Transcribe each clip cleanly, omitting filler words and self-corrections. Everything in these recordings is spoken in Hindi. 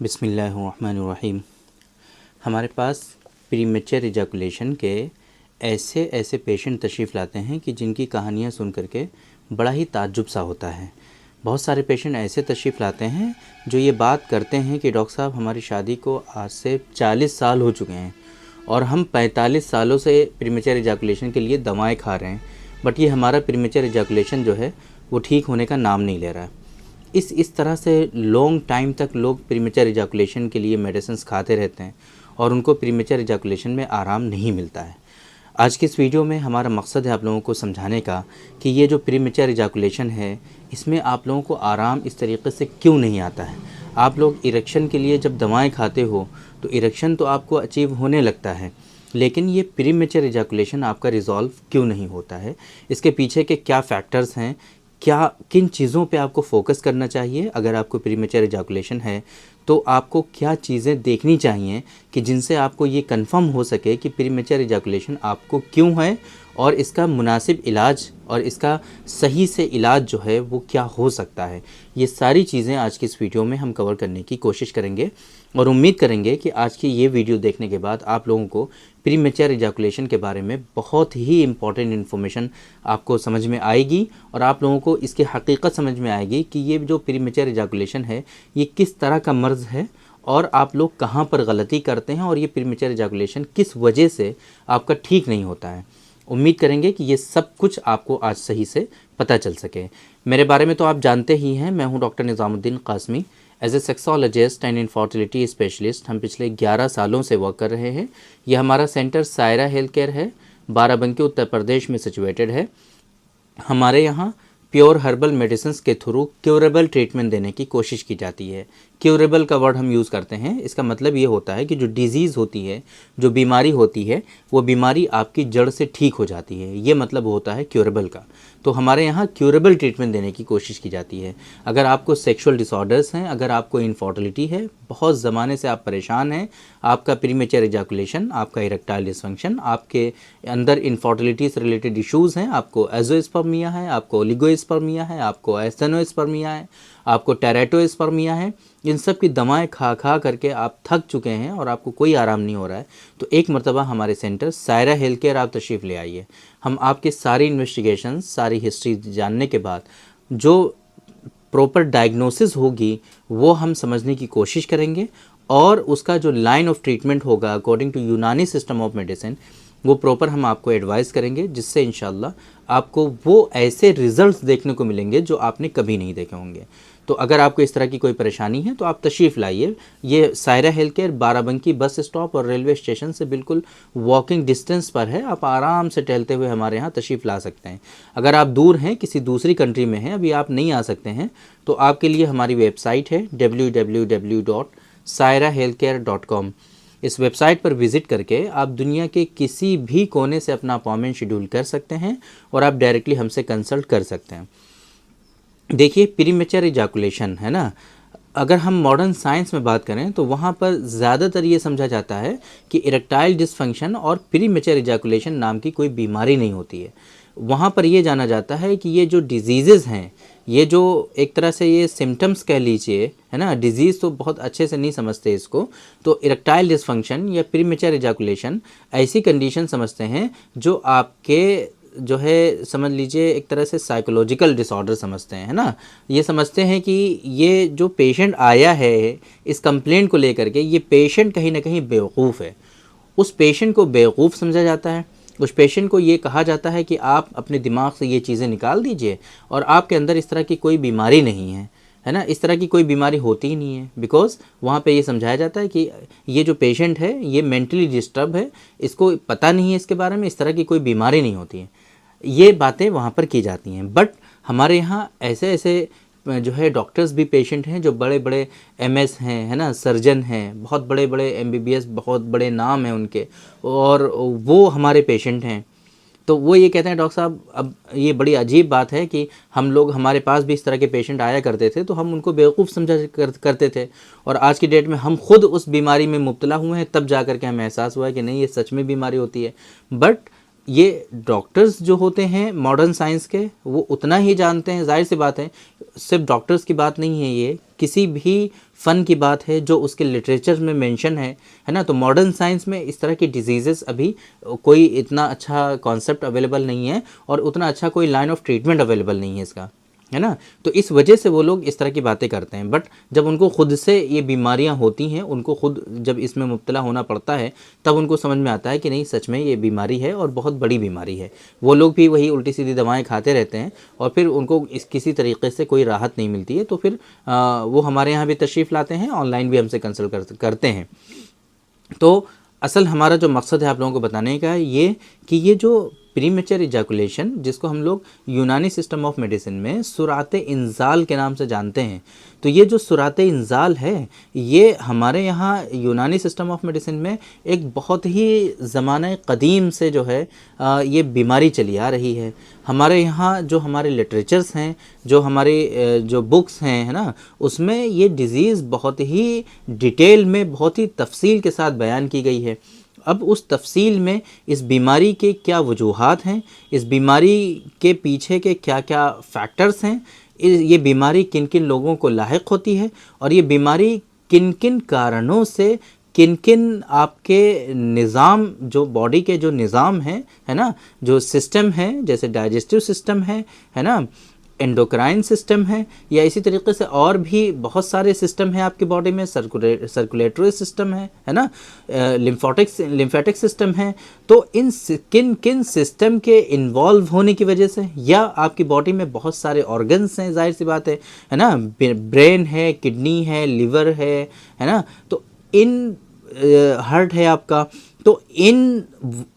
बिस्मिल्लाहिर्रहमानिर्रहीम। हमारे पास प्रीमेच्योर इजैकुलेशन के ऐसे पेशेंट तशरीफ़ लाते हैं कि जिनकी कहानियाँ सुन कर के बड़ा ही ताज्जुब सा होता है। बहुत सारे पेशेंट ऐसे तशरीफ़ लाते हैं जो ये बात करते हैं कि डॉक्टर साहब हमारी शादी को आज से 40 साल हो चुके हैं और हम 45 सालों से प्रीमेच्योर इजैकुलेशन के लिए दवाएं खा रहे हैं, बट ये हमारा प्रीमेच्योर इजैकुलेशन जो है वो ठीक होने का नाम नहीं ले रहा है। इस तरह से लॉन्ग टाइम तक लोग प्रीमेच्योर इजैकुलेशन के लिए मेडिसिन्स खाते रहते हैं और उनको प्रीमेच्योर इजैकुलेशन में आराम नहीं मिलता है। आज की इस वीडियो में हमारा मकसद है आप लोगों को समझाने का कि ये जो प्रीमेच्योर इजैकुलेशन है इसमें आप लोगों को आराम इस तरीके से क्यों नहीं आता है। आप लोग इरेक्शन के लिए जब दवाएं खाते हो तो इरेक्शन तो आपको अचीव होने लगता है, लेकिन ये प्रीमेच्योर इजैकुलेशन आपका रिज़ॉल्व क्यों नहीं होता है। इसके पीछे के क्या फैक्टर्स हैं, क्या किन चीज़ों पे आपको फोकस करना चाहिए। अगर आपको प्रीमेच्योर इजैकुलेशन है तो आपको क्या चीज़ें देखनी चाहिए कि जिनसे आपको ये कंफर्म हो सके कि प्रीमेच्योर इजैकुलेशन आपको क्यों है और इसका मुनासिब इलाज और इसका सही से इलाज जो है वो क्या हो सकता है। ये सारी चीज़ें आज की इस वीडियो में हम कवर करने की कोशिश करेंगे और उम्मीद करेंगे कि आज की ये वीडियो देखने के बाद आप लोगों को प्रीमेच्योर इजैकुलेशन के बारे में बहुत ही इम्पॉर्टेंट इन्फॉर्मेशन आपको समझ में आएगी और आप लोगों को इसकी हकीकत समझ में आएगी कि ये जो प्रीमेच्योर इजैकुलेशन है ये किस तरह का मर्ज़ है और आप लोग कहाँ पर गलती करते हैं और ये प्रीमेच्योर इजैकुलेशन किस वजह से आपका ठीक नहीं होता है। उम्मीद करेंगे कि ये सब कुछ आपको आज सही से पता चल सके। मेरे बारे में तो आप जानते ही हैं, मैं हूं doctor Nizamuddin Qasmi. As a sexologist and infertility specialist हम पिछले 11 सालों से वर्क कर रहे हैं। यह हमारा सेंटर सायरा हेल्थ केयर है, बाराबंकी उत्तर प्रदेश में सिचुएटेड है। हमारे यहाँ प्योर हर्बल मेडिसिन के थ्रू क्योरेबल ट्रीटमेंट देने की कोशिश की जाती है। क्योरेबल का वर्ड हम यूज़ करते हैं, इसका मतलब ये होता है कि जो डिज़ीज़ होती है, जो बीमारी होती है, वो बीमारी आपकी जड़ से ठीक हो जाती है। ये मतलब होता है क्योरेबल का। तो हमारे यहाँ क्योरेबल ट्रीटमेंट देने की कोशिश की जाती है। अगर आपको सेक्सुअल डिसऑर्डर्स हैं, अगर आपको इनफर्टिलिटी है, बहुत ज़माने से आप परेशान हैं, आपका प्रीमेच्योर इजैकुलेशन, आपका इरेक्टाइल डिसफंक्शन, आपके अंदर इनफर्टिलिटी से रिलेटेड इश्यूज़ हैं, आपको एज़ोस्पर्मिया है, आपको ओलिगोस्पर्मिया है, आपको एस्थेनोस्पर्मिया है, आपको टेरेटोस्पर्मिया है, इन सब की दवाएं खा खा करके आप थक चुके हैं और आपको कोई आराम नहीं हो रहा है, तो एक मरतबा हमारे सेंटर सायरा हेल्थ केयर आप तशरीफ़ ले आइए। हम आपके सारी इन्वेस्टिगेशन, सारी हिस्ट्री जानने के बाद जो प्रॉपर डायग्नोसिस होगी वो हम समझने की कोशिश करेंगे और उसका जो लाइन ऑफ ट्रीटमेंट होगा अकॉर्डिंग टू यूनानी सिस्टम ऑफ मेडिसिन वो प्रॉपर हम आपको एडवाइस करेंगे, जिससे इंशाल्लाह आपको वो ऐसे रिज़ल्ट्स देखने को मिलेंगे जो आपने कभी नहीं देखे होंगे। तो अगर आपको इस तरह की कोई परेशानी है तो आप तशरीफ़ लाइए। ये Saira health care Barabanki bus stop और रेलवे स्टेशन से बिल्कुल वॉकिंग डिस्टेंस पर है। आप आराम से टहलते हुए हमारे यहाँ तशरीफ़ ला सकते हैं। अगर आप दूर हैं, किसी दूसरी कंट्री में हैं, अभी आप नहीं आ सकते हैं, तो आपके लिए हमारी वेबसाइट है www.sairahealthcare.com। इस वेबसाइट पर विज़िट करके आप दुनिया के किसी भी कोने से अपना अपॉइंटमेंट शेड्यूल कर सकते हैं और आप डायरेक्टली हमसे कंसल्ट कर सकते हैं। देखिए, प्रीमेच्योर इजैकुलेशन है ना, अगर हम मॉडर्न साइंस में बात करें तो वहाँ पर ज़्यादातर ये समझा जाता है कि इरेक्टाइल डिसफंक्शन और प्रीमेच्योर इजैकुलेशन नाम की कोई बीमारी नहीं होती है। वहाँ पर ये जाना जाता है कि ये जो डिजीज़ हैं, ये जो एक तरह से ये सिम्टम्स कह लीजिए, है ना, डिजीज़ तो बहुत अच्छे से नहीं समझते इसको, तो इरेक्टाइल डिसफंक्शन या प्रीमेच्योर इजैकुलेशन ऐसी कंडीशन समझते हैं जो आपके जो है समझ लीजिए एक तरह से साइकोलॉजिकल डिसऑर्डर समझते हैं, है ना। ये समझते हैं कि ये जो पेशेंट आया है इस कंप्लेंट को लेकर के, ये पेशेंट कहीं ना कहीं बेवकूफ़ है। उस पेशेंट को बेवकूफ़ समझा जाता है। उस पेशेंट को ये कहा जाता है कि आप अपने दिमाग से ये चीज़ें निकाल दीजिए और आपके अंदर इस तरह की कोई बीमारी नहीं है ना, इस तरह की कोई बीमारी होती ही नहीं है। बिकॉज़ वहाँ पे ये समझाया जाता है कि ये जो पेशेंट है ये मेंटली डिस्टर्ब है, इसको पता नहीं है इसके बारे में, इस तरह की कोई बीमारी नहीं होती है। ये बातें वहाँ पर की जाती हैं। बट हमारे यहाँ ऐसे ऐसे जो है डॉक्टर्स भी पेशेंट हैं जो बड़े बड़े एमएस हैं, है ना, सर्जन हैं, बहुत बड़े बड़े एमबीबीएस, बहुत बड़े नाम हैं उनके, और वो हमारे पेशेंट हैं। तो वो ये कहते हैं डॉक्टर साहब, अब ये बड़ी अजीब बात है कि हम लोग, हमारे पास भी इस तरह के पेशेंट आया करते थे तो हम उनको बेवकूफ़ समझा करते थे, और आज की डेट में हम खुद उस बीमारी में मुब्तला हुए हैं, तब जा कर के हमें एहसास हुआ है कि नहीं, ये सच में बीमारी होती है। बट ये डॉक्टर्स जो होते हैं मॉडर्न साइंस के, वो उतना ही जानते हैं। जाहिर सी बात है, सिर्फ डॉक्टर्स की बात नहीं है, ये किसी भी फ़न की बात है जो उसके लिटरेचर में मेंशन है ना। तो मॉडर्न साइंस में इस तरह की डिजीज़ेस अभी कोई इतना अच्छा कॉन्सेप्ट अवेलेबल नहीं है और उतना अच्छा कोई लाइन ऑफ ट्रीटमेंट अवेलेबल नहीं है इसका, है ना। तो इस वजह से वो लोग इस तरह की बातें करते हैं। बट जब उनको खुद से ये बीमारियां होती हैं, उनको खुद जब इसमें मुब्तला होना पड़ता है, तब उनको समझ में आता है कि नहीं, सच में ये बीमारी है और बहुत बड़ी बीमारी है। वो लोग भी वही उल्टी सीधी दवाएं खाते रहते हैं और फिर उनको किसी तरीके से कोई राहत नहीं मिलती है। तो फिर वो हमारे यहाँ भी तशरीफ़ लाते हैं, ऑनलाइन भी हमसे कंसल्ट करते हैं। तो असल हमारा जो मकसद है आप लोगों को बताने का ये कि ये जो प्रीमेच्योर इजैकुलेशन, जिसको हम लोग यूनानी सिस्टम ऑफ मेडिसिन में सुराते इंजाल के नाम से जानते हैं, तो ये जो सुराते इंजाल है, ये हमारे यहाँ यूनानी सिस्टम ऑफ मेडिसिन में एक बहुत ही ज़माने क़दीम से जो है ये बीमारी चली आ रही है। हमारे यहाँ जो हमारे लिटरेचर्स हैं, जो हमारे जो बुक्स हैं, है ना, उसमें ये डिज़ीज़ बहुत ही डिटेल में, बहुत ही तफसील के साथ बयान की गई है। अब उस तफसील में इस बीमारी के क्या वजूहात हैं, इस बीमारी के पीछे के क्या क्या फैक्टर्स हैं, ये बीमारी किन किन लोगों को लाहिक होती है और ये बीमारी किन किन कारणों से किन किन आपके निज़ाम, जो बॉडी के जो निज़ाम हैं, है ना, जो सिस्टम है, जैसे डाइजेस्टिव सिस्टम है ना, एंडोक्राइन सिस्टम है, या इसी तरीके से और भी बहुत सारे सिस्टम हैं आपकी बॉडी में, सर्कुलेटरी सिस्टम है ना, लिम्फेटिक सिस्टम है। तो इन किन किन सिस्टम के इन्वॉल्व होने की वजह से, या आपकी बॉडी में बहुत सारे ऑर्गन्स हैं, जाहिर सी बात है ना, ब्रेन है, किडनी है, लिवर है ना, तो इन हार्ट है आपका, तो इन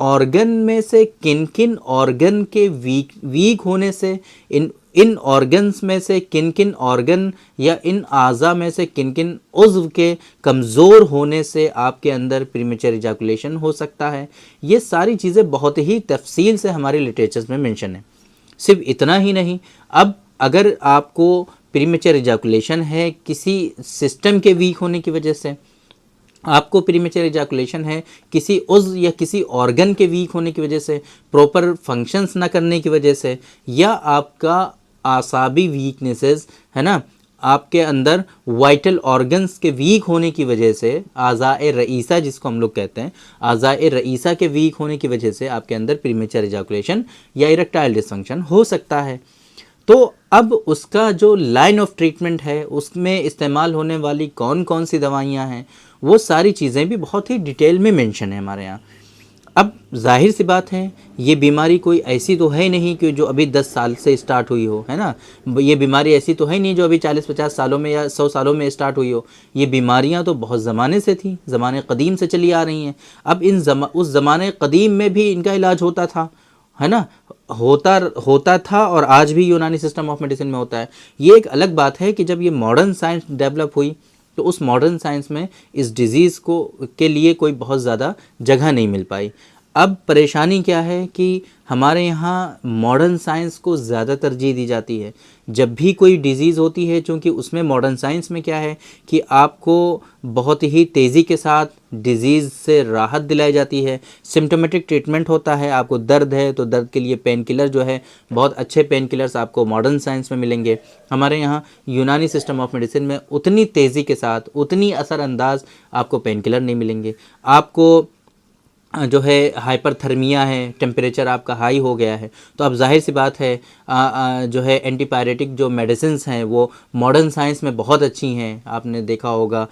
ऑर्गन में से किन किन ऑर्गन के वीक होने से, इन ऑर्गन्स में से किन किन ऑर्गन या इन आज़ा में से किन किन उज़्व के कमज़ोर होने से आपके अंदर प्रीमेच्योर इजैकुलेशन हो सकता है, ये सारी चीज़ें बहुत ही तफसील से हमारे लिटरेचर्स में मेंशन है। सिर्फ इतना ही नहीं, अब अगर आपको प्रीमेच्योर इजैकुलेशन है किसी सिस्टम के वीक होने की वजह से, आपको प्रीमेच्योर इजैकुलेशन है किसी उज़्व या किसी ऑर्गन के वीक होने की वजह से, प्रॉपर फंक्शंस ना करने की वजह से, या आपका आसाबी वीकनेसेस, है ना, आपके अंदर वाइटल ऑर्गन्स के वीक होने की वजह से, आज़ाए रईसा जिसको हम लोग कहते हैं, आज़ाए रईसा के वीक होने की वजह से आपके अंदर प्रीमेच्योर इजैकुलेशन या इरेक्टाइल डिसफंक्शन हो सकता है। तो अब उसका जो लाइन ऑफ ट्रीटमेंट है, उसमें इस्तेमाल होने वाली कौन कौन सी दवाइयाँ हैं, वो सारी चीज़ें भी बहुत ही डिटेल में मेंशन है हमारे यहाँ। अब जाहिर सी बात है, ये बीमारी कोई ऐसी तो है नहीं कि जो अभी 10 साल से स्टार्ट हुई हो, है ना, ये बीमारी ऐसी तो है नहीं जो अभी 40-50 सालों में या 100 सालों में स्टार्ट हुई हो। ये बीमारियां तो बहुत ज़माने से थी, ज़माने क़दीम से चली आ रही हैं। अब उस ज़माने क़दीम में भी इनका इलाज होता था, है ना, होता था और आज भी यूनानी सिस्टम ऑफ मेडिसिन में होता है। ये एक अलग बात है कि जब ये मॉडर्न साइंस डेवलप हुई, तो उस मॉडर्न साइंस में इस डिज़ीज़ के लिए कोई बहुत ज़्यादा जगह नहीं मिल पाई। अब परेशानी क्या है कि हमारे यहाँ मॉडर्न साइंस को ज़्यादा तरजीह दी जाती है। जब भी कोई डिज़ीज़ होती है, चूँकि उसमें मॉडर्न साइंस में क्या है कि आपको बहुत ही तेज़ी के साथ डिज़ीज़ से राहत दिलाई जाती है। सिम्टोमेटिक ट्रीटमेंट होता है, आपको दर्द है तो दर्द के लिए पेन किलर जो है, बहुत अच्छे पेन किलर्स आपको मॉडर्न साइंस में मिलेंगे। हमारे यहाँ यूनानी सिस्टम ऑफ मेडिसिन में उतनी तेज़ी के साथ, उतनी असरअंदाज आपको पेन किलर नहीं मिलेंगे। आपको जो है हाइपरथर्मिया है, टेम्परेचर आपका हाई हो गया है, तो अब जाहिर सी बात है जो है एंटीपायरेटिक जो मेडिसिन्स हैं वो मॉडर्न साइंस में बहुत अच्छी हैं। आपने देखा होगा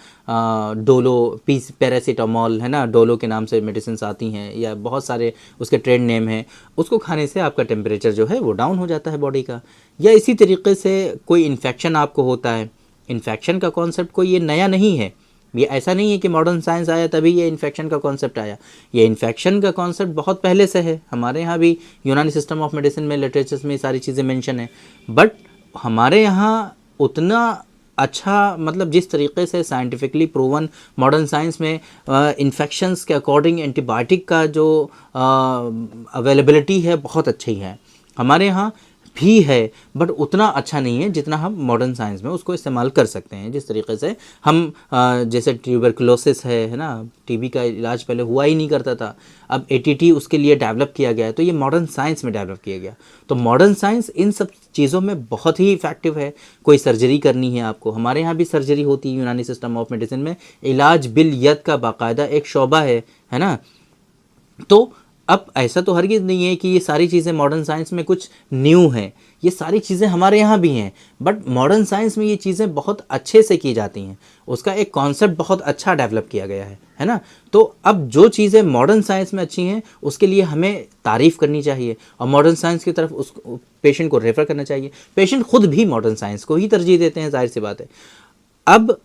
डोलो, पैरासीटामोल, है ना, डोलो के नाम से मेडिसिन्स आती हैं, या बहुत सारे उसके ट्रेड नेम हैं। उसको खाने से आपका टेम्परेचर जो है वो डाउन हो जाता है बॉडी का। या इसी तरीके से कोई इन्फेक्शन आपको होता है, इन्फेक्शन का कॉन्सेप्ट कोई ये नया नहीं है। ये ऐसा नहीं है कि मॉडर्न साइंस आया तभी ये इन्फेक्शन का कॉन्सेप्ट आया। ये इन्फेक्शन का कॉन्सेप्ट बहुत पहले से है। हमारे यहाँ भी यूनानी सिस्टम ऑफ मेडिसिन में, लिटरेचर्स में ये सारी चीज़ें मेंशन है। बट हमारे यहाँ उतना अच्छा, मतलब जिस तरीके से साइंटिफिकली प्रूवन मॉडर्न साइंस में इन्फेक्शंस के अकॉर्डिंग एंटीबायोटिक का जो अवेलेबिलिटी है बहुत अच्छी है। हमारे यहाँ भी है बट उतना अच्छा नहीं है जितना हम मॉडर्न साइंस में उसको इस्तेमाल कर सकते हैं। जिस तरीके से हम जैसे ट्यूबरकुलोसिस है ना, टीबी का इलाज पहले हुआ ही नहीं करता था, अब एटीटी उसके लिए डेवलप किया गया है, तो ये मॉडर्न साइंस में डेवलप किया गया। तो मॉडर्न साइंस इन सब चीज़ों में बहुत ही इफेक्टिव है। कोई सर्जरी करनी है आपको, हमारे यहाँ भी सर्जरी होती है यूनानी सिस्टम ऑफ मेडिसिन में, इलाज बिल यद का बाकायदा एक शोबा है ना। तो अब ऐसा तो हरगिज़ नहीं है कि ये सारी चीज़ें मॉडर्न साइंस में कुछ न्यू हैं, ये सारी चीज़ें हमारे यहाँ भी हैं, बट मॉडर्न साइंस में ये चीज़ें बहुत अच्छे से की जाती हैं, उसका एक कॉन्सेप्ट बहुत अच्छा डेवलप किया गया है ना। तो अब जो चीज़ें मॉडर्न साइंस में अच्छी हैं उसके लिए हमें तारीफ़ करनी चाहिए और मॉडर्न साइंस की तरफ उस पेशेंट को रेफ़र करना चाहिए। पेशेंट खुद भी मॉडर्न साइंस को ही तरजीह देते हैं, जाहिर सी बात है। अब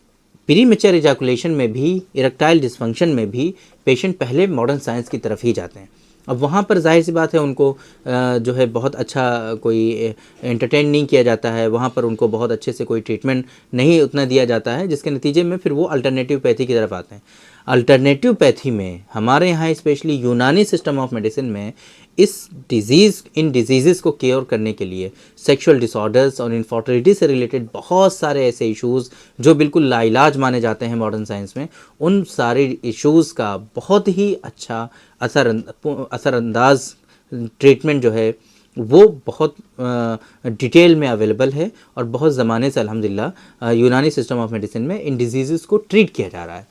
प्रीमेच्योर इजैकुलेशन में भी, इरेक्टाइल डिसफंक्शन में भी पेशेंट पहले मॉडर्न साइंस की तरफ ही जाते हैं। अब वहाँ पर जाहिर सी बात है उनको जो है बहुत अच्छा कोई एंटरटेन नहीं किया जाता है, वहाँ पर उनको बहुत अच्छे से कोई ट्रीटमेंट नहीं उतना दिया जाता है, जिसके नतीजे में फिर वो अल्टरनेटिव पैथी की तरफ आते हैं। अल्टरनेटिव पैथी में हमारे यहाँ स्पेशली यूनानी सिस्टम ऑफ मेडिसिन में इन डिजीज़ को क्योर करने के लिए सेक्सुअल डिसऑर्डर्स और इनफर्टिलिटी से रिलेटेड बहुत सारे ऐसे इश्यूज़ जो बिल्कुल लाइलाज माने जाते हैं मॉडर्न साइंस में, उन सारे इश्यूज़ का बहुत ही अच्छा असरअंदाज ट्रीटमेंट जो है वो बहुत डिटेल में अवेलेबल है और बहुत ज़माने से अल्हम्दुलिल्लाह यूनानी सिस्टम ऑफ मेडिसिन में इन डिजीज़ को ट्रीट किया जा रहा है।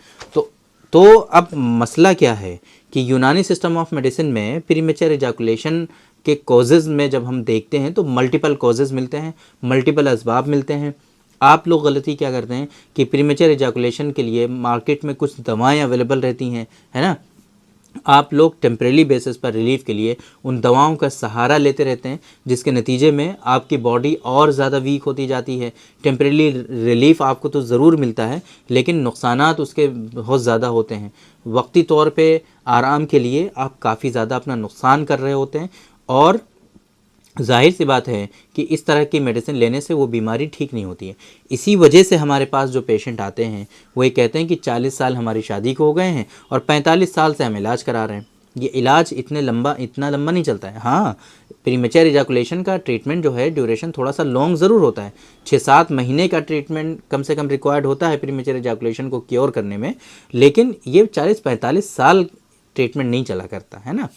तो अब मसला क्या है कि यूनानी सिस्टम ऑफ मेडिसिन में प्रीमेच्योर इजैकुलेशन के कॉजेज़ में जब हम देखते हैं तो मल्टीपल कॉजेज़ मिलते हैं, मल्टीपल असबाब मिलते हैं। आप लोग गलती क्या करते हैं कि प्रीमेच्योर इजैकुलेशन के लिए मार्केट में कुछ दवाएं अवेलेबल रहती हैं, है ना, आप लोग टेम्परेरी बेसिस पर रिलीफ के लिए उन दवाओं का सहारा लेते रहते हैं, जिसके नतीजे में आपकी बॉडी और ज़्यादा वीक होती जाती है। टेम्परेरी रिलीफ आपको तो ज़रूर मिलता है लेकिन नुकसानात उसके बहुत ज़्यादा होते हैं। वक्ती तौर पे आराम के लिए आप काफ़ी ज़्यादा अपना नुकसान कर रहे होते हैं और जाहिर सी बात है कि इस तरह की मेडिसिन लेने से वो बीमारी ठीक नहीं होती है। इसी वजह से हमारे पास जो पेशेंट आते हैं वो ये कहते हैं कि 40 साल हमारी शादी को हो गए हैं और 45 साल से हम इलाज करा रहे हैं। ये इलाज इतना लंबा नहीं चलता है। हाँ, प्रीमेच्योर इजैकुलेशन का ट्रीटमेंट जो है ड्यूरेशन थोड़ा सा लॉन्ग ज़रूर होता है, 6-7 महीने का ट्रीटमेंट कम से कम रिक्वायर्ड होता है प्रीमेच्योर इजैकुलेशन को क्योर करने में, लेकिन ये 40-45 साल ट्रीटमेंट नहीं चला करता है ना।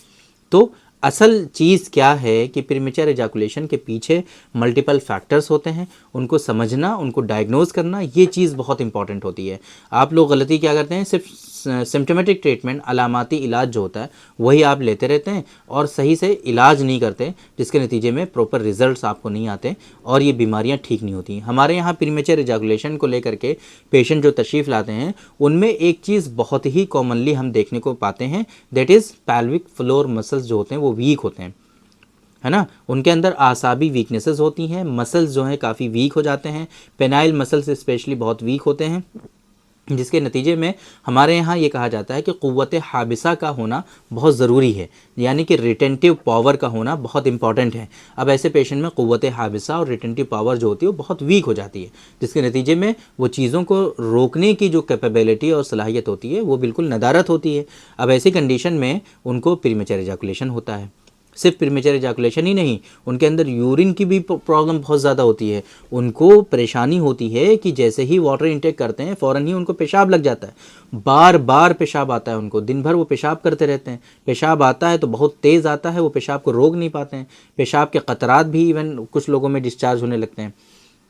तो असल चीज़ क्या है कि प्रीमेच्योर इजैकुलेशन के पीछे मल्टीपल फैक्टर्स होते हैं, उनको समझना, उनको डायग्नोज करना, ये चीज़ बहुत इंपॉर्टेंट होती है। आप लोग गलती क्या करते हैं, सिर्फ सिम्टोमेटिक ट्रीटमेंट, अलामाती इलाज जो होता है वही आप लेते रहते हैं और सही से इलाज नहीं करते, जिसके नतीजे में प्रॉपर रिजल्ट्स आपको नहीं आते और ये बीमारियां ठीक नहीं होती। हमारे यहाँ प्रीमेच्योर इजैकुलेशन को लेकर के पेशेंट जो तशरीफ़ लाते हैं उनमें एक चीज़ बहुत ही कॉमनली हम देखने को पाते हैं, that is pelvic floor muscles जो होते हैं वो वीक होते हैं, है ना। उनके अंदर आसाबी वीकनेसेस होती हैं, मसल्स जो हैं काफ़ी वीक हो जाते हैं, पेनाइल मसल्स स्पेशली बहुत वीक होते हैं, जिसके नतीजे में हमारे यहाँ ये कहा जाता है कि क़ुव्वत हाबिसा का होना बहुत ज़रूरी है, यानी कि रिटेंटिव पावर का होना बहुत इंपॉर्टेंट है। अब ऐसे पेशेंट में क़ुव्वत हाबिसा और रिटेंटिव पावर जो होती है वो बहुत वीक हो जाती है, जिसके नतीजे में वो चीज़ों को रोकने की जो कैपेबिलिटी और सलाहियत होती है वो बिल्कुल नदारत होती है। अब ऐसी कंडीशन में उनको प्रीमेच्योर इजैकुलेशन होता है। सिर्फ प्रीमेच्योर इजैकुलेशन ही नहीं, उनके अंदर यूरिन की भी प्रॉब्लम बहुत ज़्यादा होती है। उनको परेशानी होती है कि जैसे ही वाटर इंटेक करते हैं फ़ौरन ही उनको पेशाब लग जाता है, बार बार पेशाब आता है उनको, दिन भर वो पेशाब करते रहते हैं। पेशाब आता है तो बहुत तेज़ आता है, वो पेशाब को रोक नहीं पाते हैं, पेशाब के क़तरात भी इवन कुछ लोगों में डिस्चार्ज होने लगते हैं।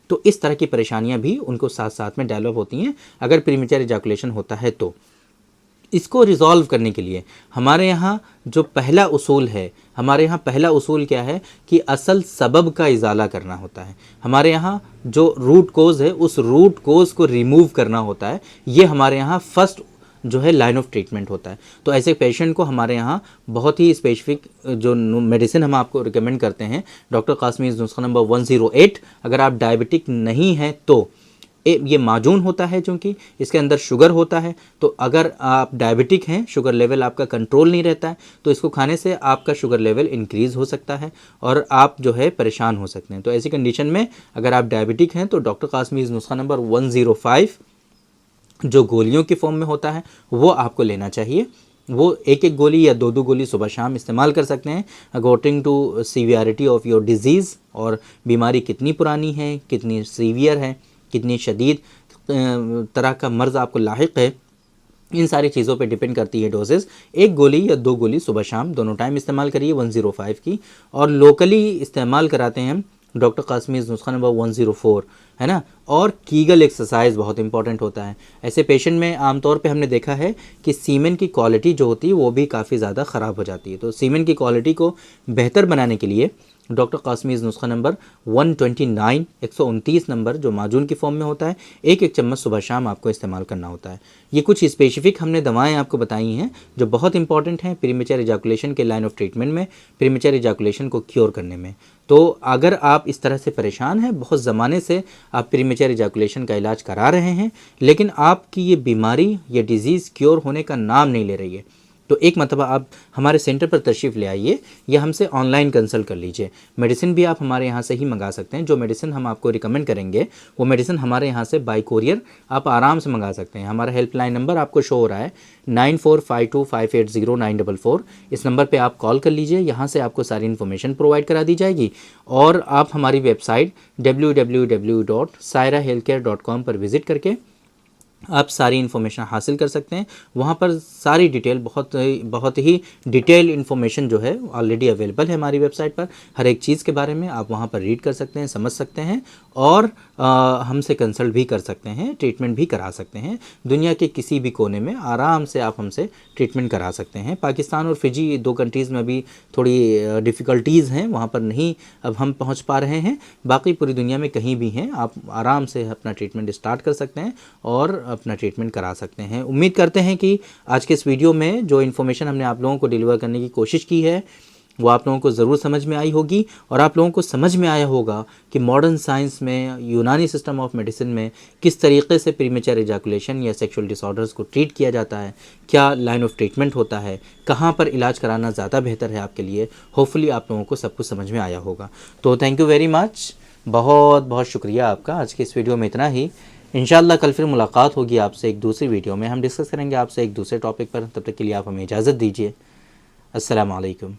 तो इस तरह की परेशानियाँ भी उनको साथ साथ में डेवलप होती हैं अगर प्रीमेच्योर इजैकुलेशन होता है। तो इसको रिज़ॉल्व करने के लिए हमारे यहाँ जो पहला उसूल है, हमारे यहाँ पहला उसूल क्या है कि असल सबब का इजाला करना होता है। हमारे यहाँ जो रूट कोज़ है उस रूट कोज़ को रिमूव करना होता है। ये हमारे यहाँ फर्स्ट जो है लाइन ऑफ ट्रीटमेंट होता है। तो ऐसे पेशेंट को हमारे यहाँ बहुत ही स्पेसिफिक जो मेडिसिन हम आपको रिकमेंड करते हैं, डॉक्टर कासमीज़ नुस्खा नंबर 108, अगर आप डायबिटिक नहीं हैं तो ये माजून होता है, चूँकि इसके अंदर शुगर होता है, तो अगर आप डायबिटिक हैं, शुगर लेवल आपका कंट्रोल नहीं रहता है, तो इसको खाने से आपका शुगर लेवल इंक्रीज़ हो सकता है और आप जो है परेशान हो सकते हैं। तो ऐसी कंडीशन में अगर आप डायबिटिक हैं तो डॉक्टर कासमीज़ नुस्खा नंबर 105 जो गोलियों की फॉर्म में होता है वो आपको लेना चाहिए। वो एक एक गोली या दो दो गोली सुबह शाम इस्तेमाल कर सकते हैं according to severity of your disease, और बीमारी कितनी पुरानी है, कितनी सीवियर है, कितनी शदीद तरह का मर्ज़ आपको लाहिक है, इन सारी चीज़ों पे डिपेंड करती है डोजेज़। एक गोली या दो गोली सुबह शाम दोनों टाइम इस्तेमाल करिए 105 की, और लोकली इस्तेमाल कराते हैं हम डॉक्टर कासमीज़ नुस्खा नंबर 104, है ना। और कीगल एक्सरसाइज बहुत इंपॉर्टेंट होता है। ऐसे पेशेंट में आमतौर पे हमने देखा है कि सीमेन की क्वालिटी जो होती है वो भी काफ़ी ज़्यादा ख़राब हो जाती है। तो सीमेन की क्वालिटी को बेहतर बनाने के लिए डॉक्टर कासमीज़ नुस्खा नंबर 129 129 नंबर जो माजून की फॉर्म में होता है, एक एक चम्मच सुबह शाम आपको इस्तेमाल करना होता है। ये कुछ स्पेसिफिक हमने दवाएं आपको बताई हैं जो बहुत इंपॉर्टेंट हैं प्रीमेच्योर इजैकुलेशन के लाइन ऑफ ट्रीटमेंट में, प्रीमेच्योर इजैकुलेशन को क्योर करने में। तो अगर आप इस तरह से परेशान हैं, बहुत ज़माने से आप प्रीमेच्योर इजैकुलेशन का इलाज करा रहे हैं, लेकिन आपकी ये बीमारी, ये डिज़ीज़ क्योर होने का नाम नहीं ले रही है, तो एक मरतबा आप हमारे सेंटर पर तशरीफ़ ले आइए या हमसे ऑनलाइन कंसल्ट कर लीजिए। मेडिसिन भी आप हमारे यहाँ से ही मंगा सकते हैं। जो मेडिसिन हम आपको रिकमेंड करेंगे वो मेडिसिन हमारे यहाँ से बाई कोरियर आप आराम से मंगा सकते हैं। हमारा हेल्पलाइन नंबर आपको शो हो रहा है 9452580944। इस नंबर पे आप कॉल कर लीजिए, यहाँ से आपको सारी इन्फॉर्मेशन प्रोवाइड करा दी जाएगी, और आप हमारी वेबसाइट www.sairahealthcare.com पर विज़िट करके आप सारी इन्फॉर्मेशन हासिल कर सकते हैं। वहाँ पर सारी डिटेल, बहुत ही डिटेल इन्फॉर्मेशन जो है ऑलरेडी अवेलेबल है हमारी वेबसाइट पर। हर एक चीज़ के बारे में आप वहाँ पर रीड कर सकते हैं, समझ सकते हैं, और हमसे कंसल्ट भी कर सकते हैं, ट्रीटमेंट भी करा सकते हैं। दुनिया के किसी भी कोने में आराम से आप हमसे ट्रीटमेंट करा सकते हैं। पाकिस्तान और फिजी 2 कंट्रीज़ में भी थोड़ी डिफ़िकल्टीज़ हैं, वहाँ पर नहीं अब हम पहुँच पा रहे हैं। बाकी पूरी दुनिया में कहीं भी हैं आप आराम से अपना ट्रीटमेंट स्टार्ट कर सकते हैं और अपना ट्रीटमेंट करा सकते हैं। उम्मीद करते हैं कि आज के इस वीडियो में जो इन्फॉर्मेशन हमने आप लोगों को डिलीवर करने की कोशिश की है वो आप लोगों को ज़रूर समझ में आई होगी, और आप लोगों को समझ में आया होगा कि मॉडर्न साइंस में, यूनानी सिस्टम ऑफ मेडिसिन में किस तरीके से प्रीमेच्योर इजैकुलेशन या सेक्सुअल डिसऑर्डर्स को ट्रीट किया जाता है, क्या लाइन ऑफ ट्रीटमेंट होता है, कहाँ पर इलाज कराना ज़्यादा बेहतर है आपके लिए। होपफुली आप लोगों को सब कुछ समझ में आया होगा। तो थैंक यू वेरी मच, बहुत बहुत शुक्रिया आपका। आज के इस वीडियो में इतना ही। इंशाल्लाह कल फिर मुलाकात होगी आपसे एक दूसरी वीडियो में। हम डिस्कस करेंगे आपसे एक दूसरे टॉपिक पर। तब तक के लिए आप हमें इजाज़त दीजिए। अस्सलाम वालेकुम।